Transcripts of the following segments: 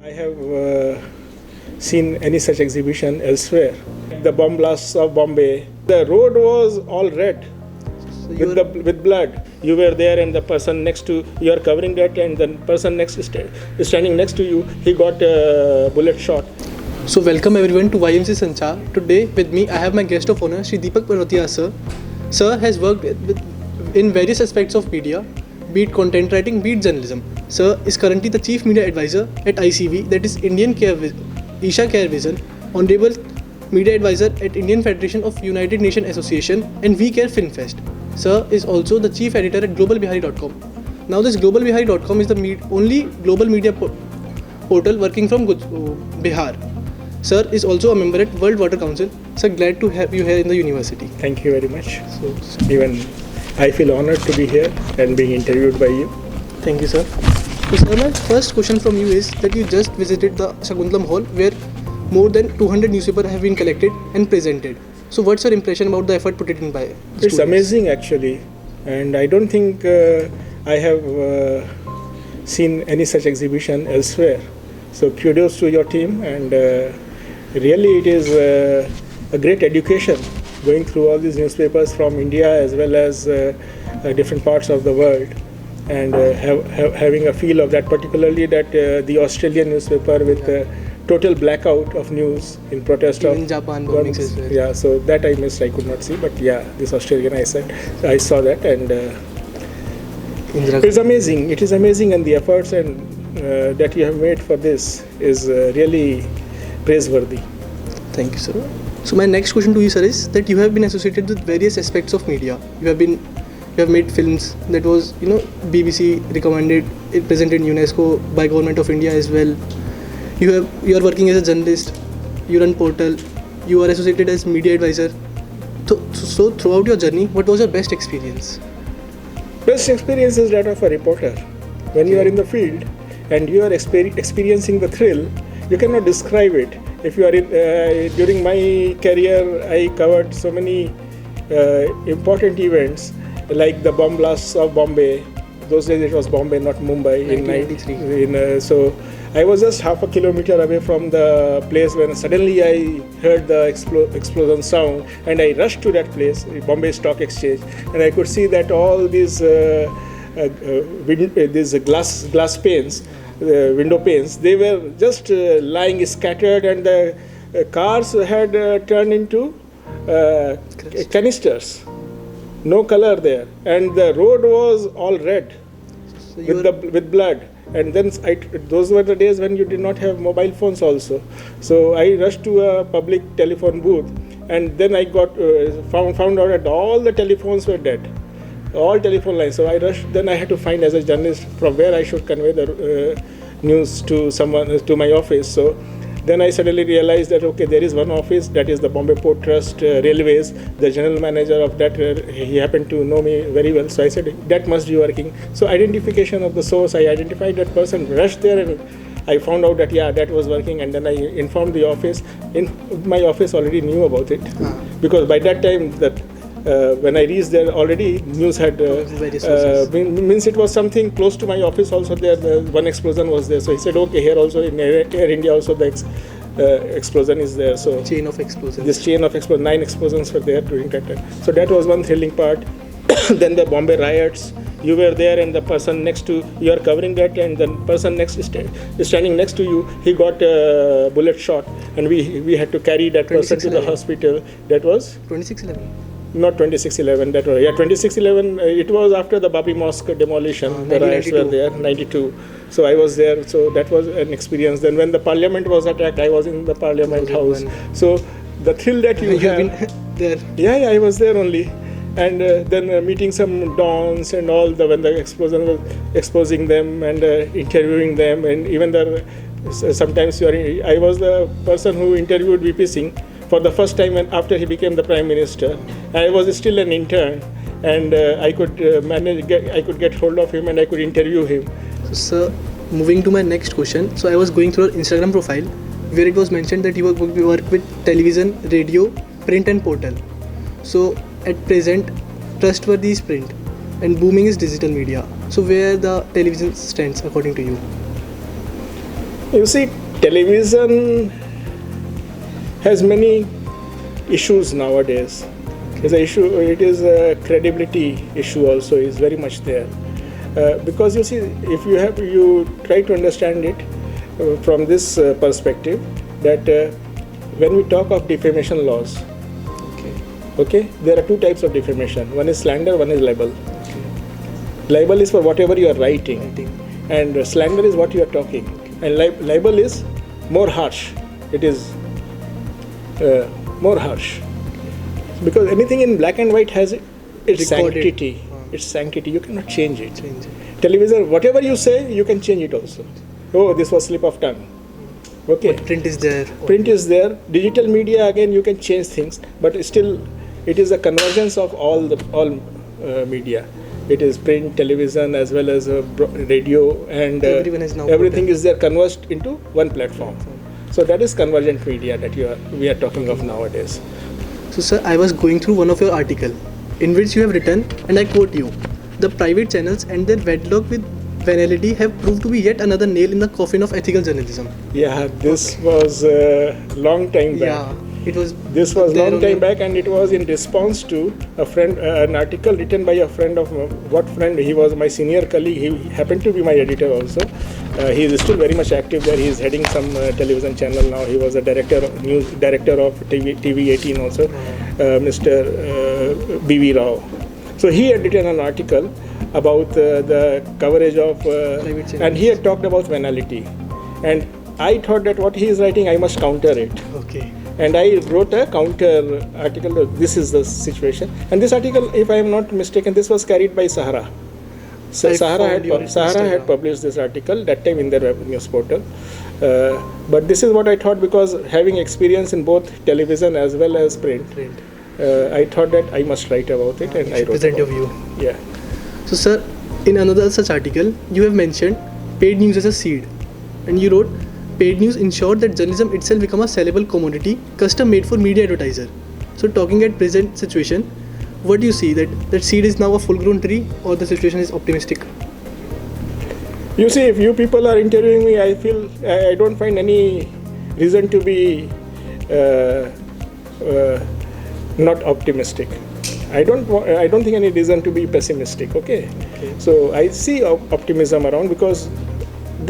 I have seen any such exhibition elsewhere. The bomb blasts of Bombay, the road was all red with blood. You were there, and the person next to you are covering that, and the person next is standing next to you. He got a bullet shot. So welcome everyone to YMCA Sanchar. Today with me I have my guest of honor, Shri Deepak Parvatiyar sir. Sir has worked in various aspects of media, be it content writing, be it journalism. Sir is currently the Chief Media Advisor at ICV, that is Isha Care Vision, Honorable Media Advisor at Indian Federation of United Nations Association and We Care Film Fest. Sir is also the Chief Editor at globalbihari.com. Now this globalbihari.com is the only global media portal working from Bihar. Sir is also a member at World Water Council. Sir, glad to have you here in the university. Thank you very much. So even I feel honored to be here and being interviewed by you. Thank you, sir. So, sir, my first question from you is that you just visited the Shakuntalam Hall where more than 200 newspapers have been collected and presented. So, what's your impression about the effort put in by students? It's amazing actually, and I don't think I have seen any such exhibition elsewhere. So, kudos to your team, and really it is a great education going through all these newspapers from India as well as different parts of the world, and having a feel of that, particularly that the Australian newspaper with total blackout of news in protest in Japan bombings as well. Yeah, so that I missed, I could not see, but yeah, this Australian I saw that, and it's amazing. It is amazing, and the efforts and that you have made for this is really praiseworthy. Thank you, sir. So my next question to you, sir, is that you have been associated with various aspects of media. You have made films that was, BBC recommended, it presented in UNESCO by Government of India as well. You are working as a journalist, you run portal, you are associated as media advisor. So throughout your journey, what was your best experience? Best experience is that of a reporter. When you are in the field and you are experiencing the thrill, you cannot describe it. If you are during my career, I covered so many important events like the bomb blasts of Bombay. Those days it was Bombay, not Mumbai. 1993. So I was just half a kilometer away from the place when suddenly I heard the explosion sound, and I rushed to that place, Bombay Stock Exchange, and I could see that all these glass panes, window panes, they were just lying scattered, and the cars had turned into canisters. No color there, and the road was all red with blood. And then those were the days when you did not have mobile phones also. So I rushed to a public telephone booth, and then I got found out that all the telephones were dead. All telephone lines. So I rushed. Then I had to find, as a journalist, from where I should convey the news to someone, to my office. So then I suddenly realized that okay, there is one office, that is the Bombay Port Trust Railways. The general manager of that, he happened to know me very well. So I said that must be working. So identification of the source, I identified that person, rushed there, and I found out that yeah, that was working. And then I informed the office. My office already knew about it because by that time that. When I reached there, already news had means it was something close to my office also. There, one explosion was there. So he said, okay, here also in Air India also the explosion is there. So chain of explosions. This chain of explosions, 9 explosions were there during that time. So that was one thrilling part. Then the Bombay riots. You were there, and the person next to you are covering that, and the person next is standing next to you. He got a bullet shot, and we had to carry that person to the hospital. That was 26/11. Not 26/11. That was 26/11. It was after the Babri Mosque demolition. The riots were there, 92. So I was there. So that was an experience. Then when the Parliament was attacked, I was in the Parliament House. So the thrill that you have been there. Yeah, I was there only. And then meeting some dons and all when the explosion was exposing them and interviewing them, and even sometimes I was the person who interviewed VP Singh for the first time after he became the Prime Minister. I was still an intern, and I could I could get hold of him and I could interview him. So, sir, moving to my next question. So I was going through your Instagram profile where it was mentioned that you work with television, radio, print and portal. So at present, trustworthy is print and booming is digital media. So where the television stands according to you? You see, television has many issues nowadays. It's a issue. It is a credibility issue also is very much there, because you see, if you try to understand it from this perspective, that when we talk of defamation laws, okay, there are two types of defamation. One is slander, one is libel. Libel is for whatever you are writing, and slander is what you are talking. And libel is more harsh. It is more harsh, because anything in black and white has its sanctity. Its sanctity. You cannot change it. Television, whatever you say, you can change it also. Oh, this was slip of tongue. Okay. But print is there. Print is there. Digital media, again, you can change things, but still, it is a convergence of all media. It is print, television, as well as radio, and everything is there converged into one platform. So that is convergent media that we are talking of nowadays. So, sir, I was going through one of your article in which you have written, and I quote you: "The private channels and their wedlock with venality have proved to be yet another nail in the coffin of ethical journalism." Yeah, this was a long time back. Yeah. This was long time back, and it was in response to an article written by a friend of what friend? He was my senior colleague. He happened to be my editor also. He is still very much active there. He is heading some television channel now. He was a news director of TV 18 also, Mr. B.V. Rao. So he had written an article about the coverage of, and he had talked about venality, and I thought that what he is writing, I must counter it. Okay. And I wrote a counter article. This is the situation. And this article, if I am not mistaken, this was carried by Sahara. So Sahara had published this article that time in their web news portal. But this is what I thought, because having experience in both television as well as print, I thought that I must write about it, and I wrote present your about view. Yeah. So, sir, in another such article, you have mentioned paid news as a seed, and you wrote, "Paid news ensured that journalism itself become a sellable commodity, custom made for media advertiser." So, talking at present situation, what do you see, that seed is now a full-grown tree, or the situation is optimistic? You see, if you people are interviewing me, I feel I don't find any reason to be not optimistic. I don't think any reason to be pessimistic. Okay. So I see optimism around, because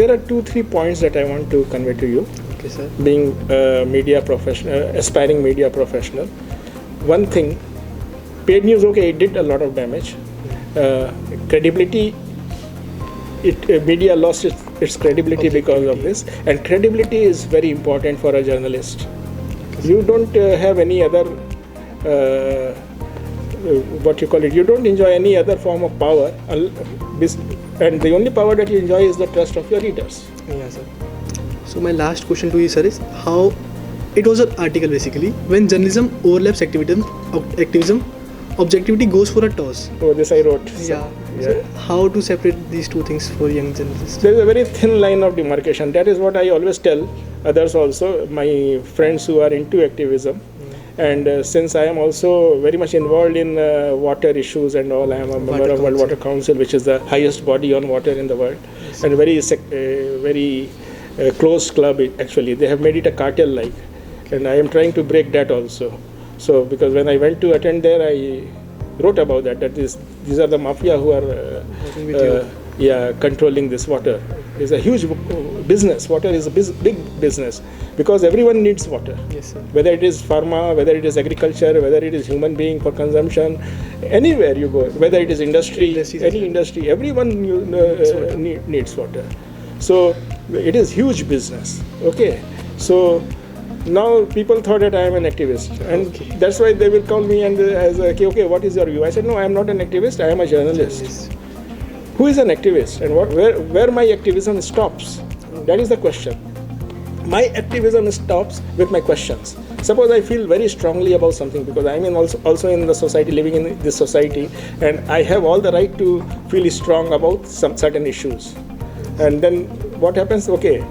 there are 2-3 points that I want to convey to you. Okay, sir. Being a media professional, aspiring media professional, one thing, paid news, okay, it did a lot of damage. Credibility, media lost its credibility because of this, and credibility is very important for a journalist. You don't have any other, you don't enjoy any other form of power, and the only power that you enjoy is the trust of your readers. Yeah, sir. So my last question to you, sir, is how it was an article basically, when journalism overlaps activism, objectivity goes for a toss. Oh, this I wrote. Yeah. So how to separate these two things for young journalists? There is a very thin line of demarcation. That is what I always tell others also, my friends who are into activism. And since I am also very much involved in water issues and all, I am a member of World Water Council, which is the highest body on water in the world, and a very closed club actually. They have made it a cartel-like, and I am trying to break that also. So because when I went to attend there, I wrote about that these are the mafia who are controlling this water. It's a huge business. Water is a big business, because everyone needs water. Yes, sir. Whether it is pharma, whether it is agriculture, whether it is human being for consumption, anywhere you go, whether it is industry, any industry, everyone needs water. So it is huge business. Okay. So now people thought that I am an activist, and that's why they will call me and okay, what is your view? I said, no, I am not an activist. I am a journalist. Who is an activist, and where my activism stops? That is the question. My activism stops with my questions. Suppose I feel very strongly about something, because I am also in the society, living in this society, and I have all the right to feel strong about some certain issues. And then what happens? Okay,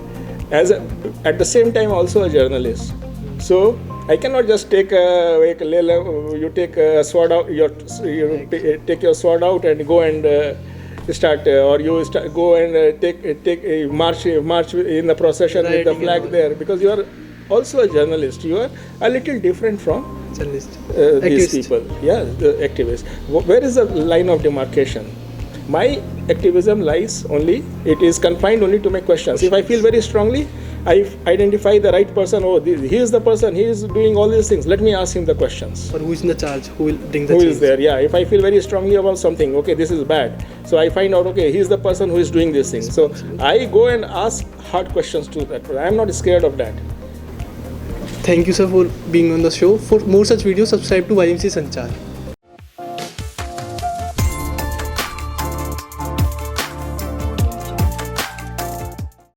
at the same time also a journalist. So I cannot just take you take a sword out. You take your sword out and go and start or you start, go and take a march in the procession with the Rioting and flag all. there, because you are also a journalist. You are a little different from Journalist. these Activist. people. Yeah, the activists. Where is the line of demarcation? My activism lies only, it is confined only to my questions. If I feel very strongly, I identify the right person. Oh, he is the person, he is doing all these things. Let me ask him the questions. Or who is in the charge? Who will bring the Who change? is there? Yeah, if I feel very strongly about something, okay, this is bad. So I find out, okay, he is the person who is doing these things. So I go and ask hard questions to that person. I am not scared of that. Thank you, sir, for being on the show. For more such videos, subscribe to YMCA Sanchar.